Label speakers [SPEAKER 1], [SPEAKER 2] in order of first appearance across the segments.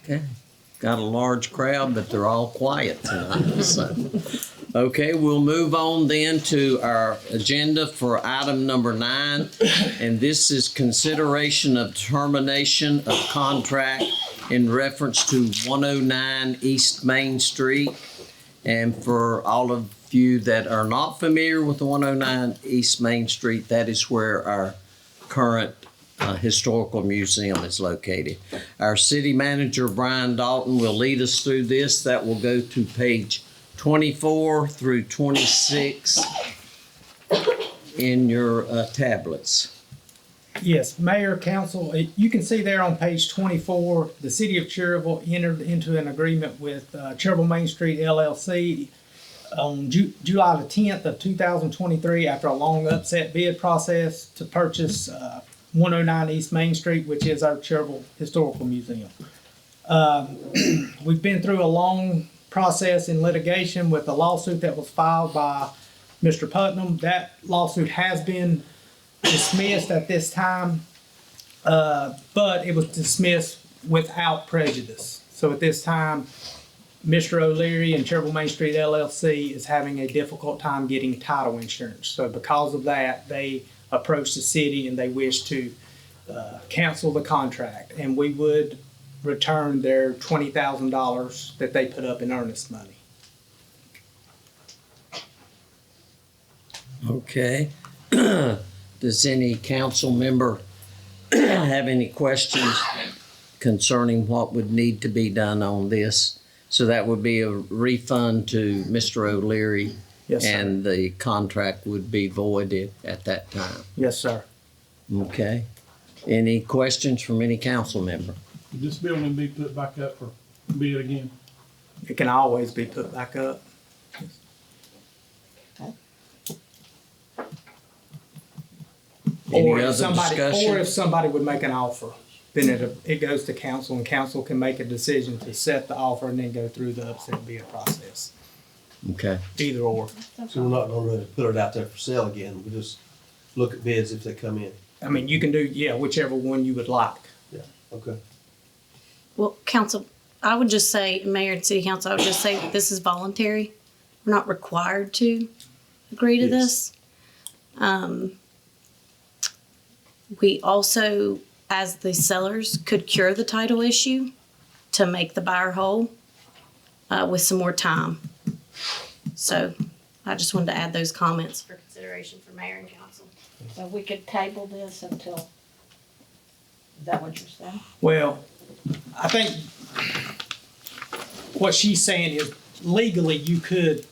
[SPEAKER 1] Okay. Got a large crowd, but they're all quiet tonight. So. Okay, we'll move on then to our agenda for item number 9. And this is consideration of termination of contract in reference to 109 East Main Street. And for all of you that are not familiar with the 109 East Main Street, that is where our current historical museum is located. Our city manager, Brian Dalton, will lead us through this. That will go to page 24 through 26 in your tablets.
[SPEAKER 2] Yes, Mayor, Council, you can see there on page 24, the City of Cherryville entered into an agreement with Cherryville Main Street LLC on July the 10th of 2023 after a long upset bid process to purchase 109 East Main Street, which is our Cherryville Historical Museum. We've been through a long process in litigation with a lawsuit that was filed by Mr. Putnam. That lawsuit has been dismissed at this time, but it was dismissed without prejudice. So at this time, Mr. O'Leary and Cherryville Main Street LLC is having a difficult time getting title insurance. So because of that, they approached the city and they wish to cancel the contract, and we would return their $20,000 that they put up in earnest money.
[SPEAKER 1] Okay. Does any council member have any questions concerning what would need to be done on this? So that would be a refund to Mr. O'Leary.
[SPEAKER 2] Yes, sir.
[SPEAKER 1] And the contract would be voided at that time.
[SPEAKER 2] Yes, sir.
[SPEAKER 1] Okay. Any questions from any council member?
[SPEAKER 3] Would this building be put back up for bid again?
[SPEAKER 2] It can always be put back up.
[SPEAKER 1] Any
[SPEAKER 2] Or
[SPEAKER 1] other
[SPEAKER 2] if somebody,
[SPEAKER 1] discussion?
[SPEAKER 2] or if somebody would make an offer, then it goes to council, and council can make a decision to set the offer and then go through the upset bid process.
[SPEAKER 1] Okay.
[SPEAKER 2] Either or.
[SPEAKER 4] So we're not gonna really put it out there for sale again, we just look at bids if they come in.
[SPEAKER 2] I mean, you can do, yeah, whichever one you would like.
[SPEAKER 4] Yeah, okay.
[SPEAKER 5] Well, council, I would just say, Mayor and City Council, I would just say that this is voluntary. We're not required to agree to this. We also, as the sellers, could cure the title issue to make the buyer whole with some more time. So I just wanted to add those comments for consideration for Mayor and Council.
[SPEAKER 6] So we could table this until, is that what you're saying?
[SPEAKER 2] Well, I think what she's saying is legally you could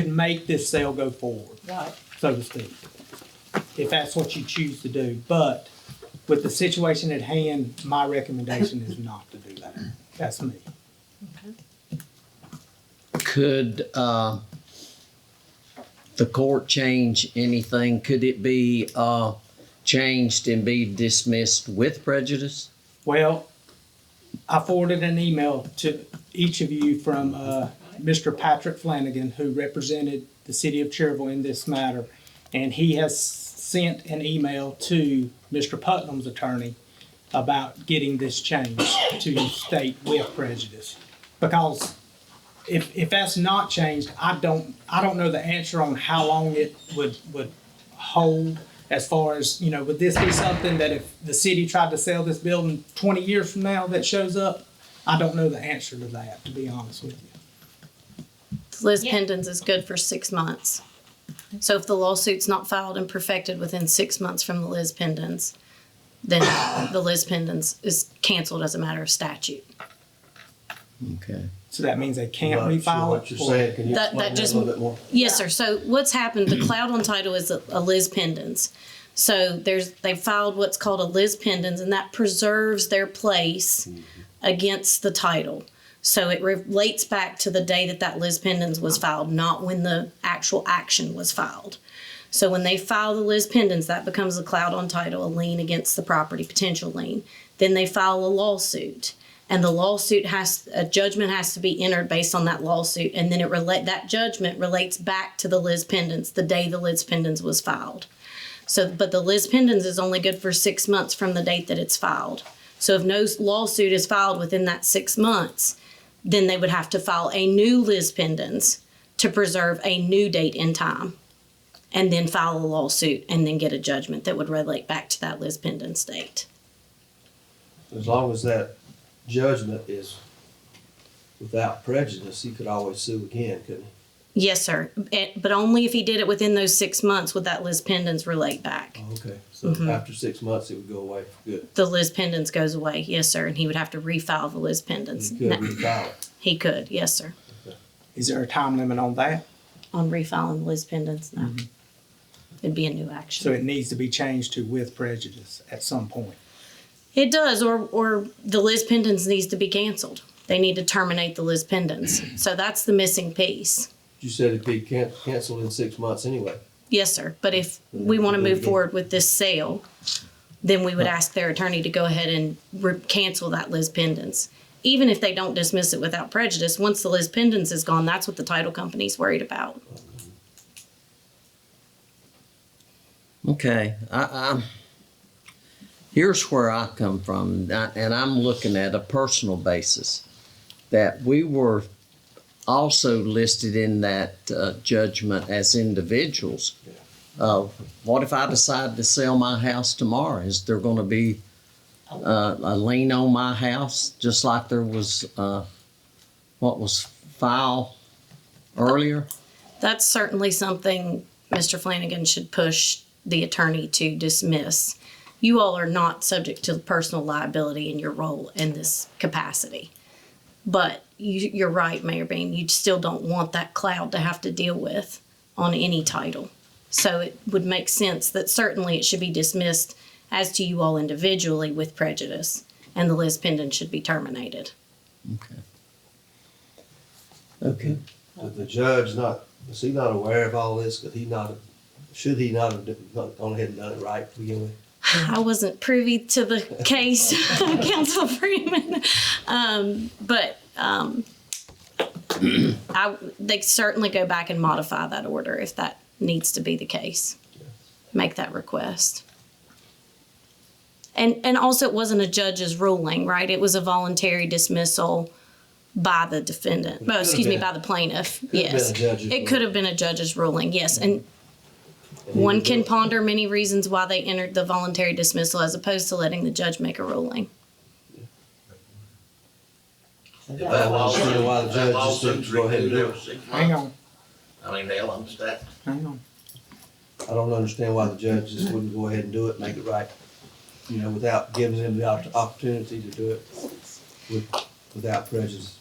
[SPEAKER 2] make this sale go forward,
[SPEAKER 6] Right.
[SPEAKER 2] so to speak, if that's what you choose to do. But with the situation at hand, my recommendation is not to do that. That's me.
[SPEAKER 1] Could the court change anything? Could it be changed and be dismissed with prejudice?
[SPEAKER 2] Well, I forwarded an email to each of you from Mr. Patrick Flanagan, who represented the city of Cherryville in this matter, and he has sent an email to Mr. Putnam's attorney about getting this changed to state with prejudice. Because if that's not changed, I don't know the answer on how long it would hold. As far as, you know, would this be something that if the city tried to sell this building 20 years from now that shows up? I don't know the answer to that, to be honest with you.
[SPEAKER 5] Liz Pendens is good for 6 months. So if the lawsuit's not filed and perfected within 6 months from the Liz Pendens, then the Liz Pendens is canceled as a matter of statute.
[SPEAKER 1] Okay.
[SPEAKER 2] So that means they can't
[SPEAKER 4] Not sure
[SPEAKER 2] refile
[SPEAKER 4] what
[SPEAKER 2] it?
[SPEAKER 4] you're
[SPEAKER 2] or-
[SPEAKER 4] saying, can you
[SPEAKER 5] That
[SPEAKER 4] explain that
[SPEAKER 5] just-
[SPEAKER 4] a little bit more?
[SPEAKER 5] Yes, sir. So what's happened, the cloud on title is a Liz Pendens. So they filed what's called a Liz Pendens, and that preserves their place against the title. So it relates back to the day that Liz Pendens was filed, not when the actual action was filed. So when they file the Liz Pendens, that becomes a cloud on title, a lien against the property, potential lien. Then they file a lawsuit, and the lawsuit a judgment has to be entered based on that lawsuit, and then that judgment relates back to the Liz Pendens, the day the Liz Pendens was filed. So, but the Liz Pendens is only good for 6 months from the date that it's filed. So if no lawsuit is filed within that 6 months, then they would have to file a new lis pendens to preserve a new date in time, and then file a lawsuit and then get a judgment that would relate back to that lis pendens date.
[SPEAKER 4] As long as that judgment is without prejudice, he could always sue again, couldn't he?
[SPEAKER 5] Yes, sir. But only if he did it within those 6 months would that lis pendens relate back.
[SPEAKER 4] Oh, okay, so after 6 months, it would go away for good.
[SPEAKER 5] The lis pendens goes away, yes, sir, and he would have to refile the lis pendens.
[SPEAKER 4] He could refile it.
[SPEAKER 5] He could, yes, sir.
[SPEAKER 2] Is there a time limit on that?
[SPEAKER 5] On refiling the lis pendens, no. It'd be a new
[SPEAKER 2] So
[SPEAKER 5] action.
[SPEAKER 2] it needs to be changed to with prejudice at some point.
[SPEAKER 5] It does, or the lis pendens needs to be canceled. They need to terminate the lis pendens. So that's the missing piece.
[SPEAKER 4] You said it'd be canceled in 6 months anyway.
[SPEAKER 5] Yes, sir. But if we want to move forward with this sale, then we would ask their attorney to go ahead and cancel that lis pendens. Even if they don't dismiss it without prejudice, once the lis pendens is gone, that's what the title company's worried about.
[SPEAKER 1] Okay, here's where I come from, and I'm looking at a personal basis, that we were also listed in that judgment as individuals. What if I decide to sell my house tomorrow? Is there gonna be a lien on my house, just like there was, what was filed earlier?
[SPEAKER 5] That's certainly something Mr. Flanagan should push the attorney to dismiss. You all are not subject to personal liability in your role in this capacity. But you're right, Mayor Bean, you still don't want that cloud to have to deal with on any title. So it would make sense that certainly it should be dismissed as to you all individually with prejudice, and the lis pendens should be terminated.
[SPEAKER 1] Okay.
[SPEAKER 4] Did the judge is he not aware of all this? Should he not have gone ahead and done it right to begin with?
[SPEAKER 5] I wasn't privy to the case, Council Freeman. They certainly go back and modify that order if that needs to be the case. Make that request. And also, it wasn't a judge's ruling, right? It was a voluntary dismissal by the defendant. No, excuse me, by the plaintiff. Yes. It could have been a judge's ruling, yes. And one can ponder many reasons why they entered the voluntary dismissal as opposed to letting the judge make a ruling.
[SPEAKER 4] I don't understand why the judge just didn't go ahead and do it.
[SPEAKER 2] Hang on,
[SPEAKER 7] I mean, they'll understand.
[SPEAKER 2] hang on.
[SPEAKER 4] I don't understand why the judge just wouldn't go ahead and do it, make it right, without giving him the opportunity to do it without prejudice.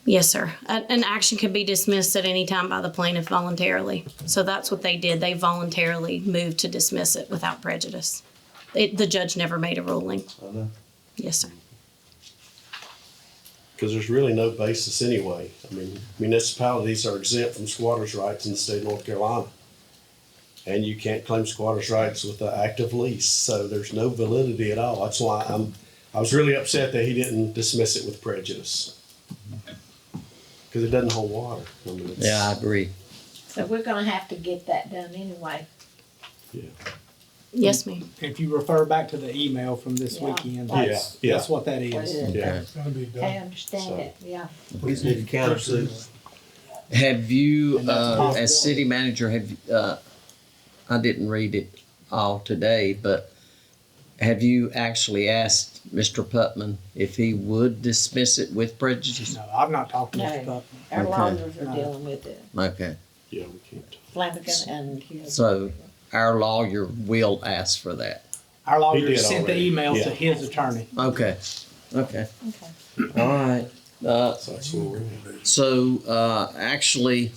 [SPEAKER 5] Yes, sir. An action can be dismissed at any time by the plaintiff voluntarily. So that's what they did. They voluntarily moved to dismiss it without prejudice. The judge never made a ruling.
[SPEAKER 4] I know.
[SPEAKER 5] Yes, sir.
[SPEAKER 8] Because there's really no basis anyway. I mean, municipalities are exempt from squatters' rights in the state of North Carolina. And you can't claim squatters' rights with an active lease, so there's no validity at all. That's why I was really upset that he didn't dismiss it with prejudice. Because it doesn't hold water. I mean,
[SPEAKER 1] Yeah, I agree.
[SPEAKER 6] So we're gonna have to get that done anyway.
[SPEAKER 5] Yes, ma'am.
[SPEAKER 2] If you refer back to the email from this
[SPEAKER 6] Yeah.
[SPEAKER 2] weekend,
[SPEAKER 8] Yeah.
[SPEAKER 2] that's what that is.
[SPEAKER 8] Yeah.
[SPEAKER 3] It's gotta be
[SPEAKER 6] I
[SPEAKER 3] done.
[SPEAKER 6] understand it, yeah.
[SPEAKER 4] We just need to countersue.
[SPEAKER 1] Have you,
[SPEAKER 2] And that's a possibility.
[SPEAKER 1] as city manager, I didn't read it all today, but have you actually asked Mr. Putman if he would dismiss it with prejudice?
[SPEAKER 2] No, I've not talked to Mr.
[SPEAKER 6] No.
[SPEAKER 2] Putnam.
[SPEAKER 6] Our
[SPEAKER 1] Okay.
[SPEAKER 6] lawyers are dealing with it,
[SPEAKER 1] Okay,
[SPEAKER 8] Yeah, we can't.
[SPEAKER 6] Flanagan and his.
[SPEAKER 1] so our lawyer will ask for that.
[SPEAKER 2] Our
[SPEAKER 8] He
[SPEAKER 2] lawyer
[SPEAKER 8] did
[SPEAKER 2] sent the
[SPEAKER 8] already.
[SPEAKER 2] email to
[SPEAKER 8] Yeah.
[SPEAKER 2] his attorney.
[SPEAKER 1] Okay, okay,
[SPEAKER 6] Okay.
[SPEAKER 1] all right.
[SPEAKER 8] So that's where we're at.
[SPEAKER 1] So, actually,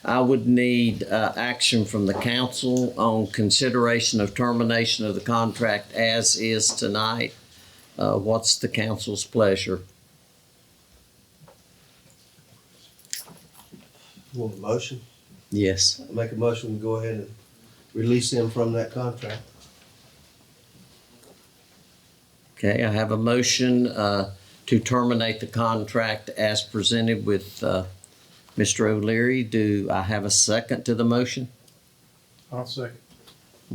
[SPEAKER 1] I would need, action from the council on consideration of termination of the contract as is tonight. What's the council's pleasure?
[SPEAKER 4] You want a motion?
[SPEAKER 1] Yes.
[SPEAKER 4] I make a motion, we go ahead and release him from that contract.
[SPEAKER 1] Okay, I have a motion, to terminate the contract as presented with, Mr. O'Leary. Do I have a second to the motion?
[SPEAKER 3] I'll second.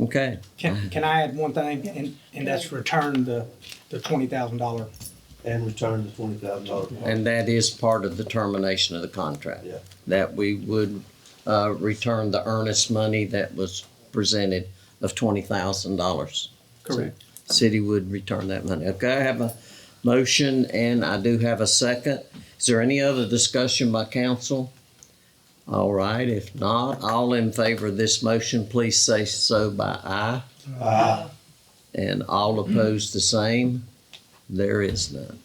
[SPEAKER 1] Okay.
[SPEAKER 2] Can I add one thing, and that's return the $20,000.
[SPEAKER 4] And return the $20,000.
[SPEAKER 1] And that is part of the termination of the contract.
[SPEAKER 4] Yeah.
[SPEAKER 1] That we would return the earnest money that was presented of $20,000.
[SPEAKER 2] Correct.
[SPEAKER 1] City would return that money. Okay, I have a motion and I do have a second. Is there any other discussion by council? All right, if not, all in favor of this motion, please say so by aye. And all opposed the same? There is none.